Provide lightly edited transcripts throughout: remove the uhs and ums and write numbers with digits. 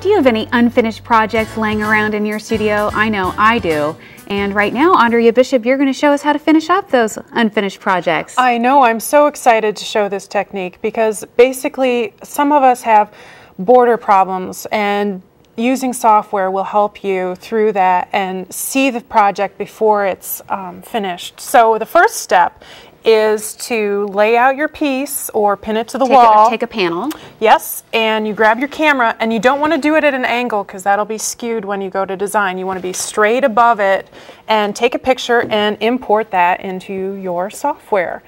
Do you have any unfinished projects laying around in your studio? I know I do. And right now, Andrea Bishop, you're going to show us how to finish up those unfinished projects. I know, I'm so excited to show this technique because basically some of us have border problems, and using software will help you through that and see the project before it's finished. So the first step is to lay out your piece or pin it to the wall. Take a panel. Yes, and you grab your camera, and you don't want to do it at an angle because that'll be skewed when you go to design. You want to be straight above it and take a picture and import that into your software.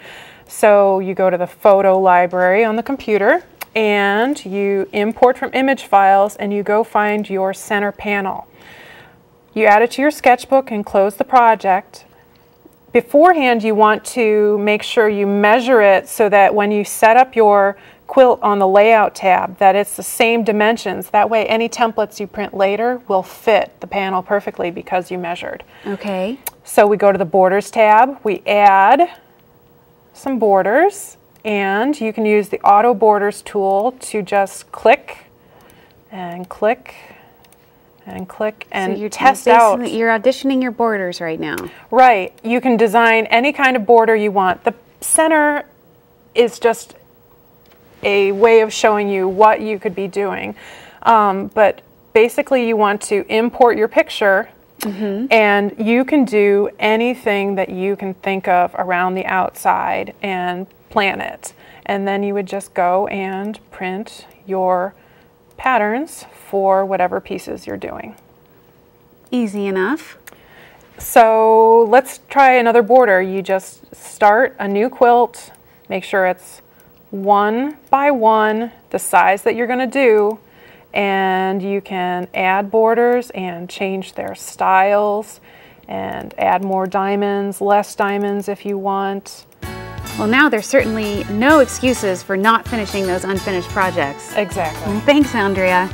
So you go to the photo library on the computer and you import from image files and you go find your center panel. You add it to your sketchbook and close the project. Beforehand, you want to make sure you measure it so that when you set up your quilt on the layout tab that it's the same dimensions. That way any templates you print later will fit the panel perfectly because you measured. Okay. So we go to the borders tab, we add some borders, and you can use the auto borders tool to just click and click and click and so you're test out. You're auditioning your borders right now. Right. You can design any kind of border you want. The center is just a way of showing you what you could be doing. But basically you want to import your picture, and you can do anything that you can think of around the outside and plan it. And then you would just go and print your patterns for whatever pieces you're doing. Easy enough. So let's try another border. You just start a new quilt, make sure it's 1 by 1, the size that you're going to do, and you can add borders and change their styles and add more diamonds, less diamonds if you want. Well, now there's certainly no excuses for not finishing those unfinished projects. Exactly. Thanks, Andrea.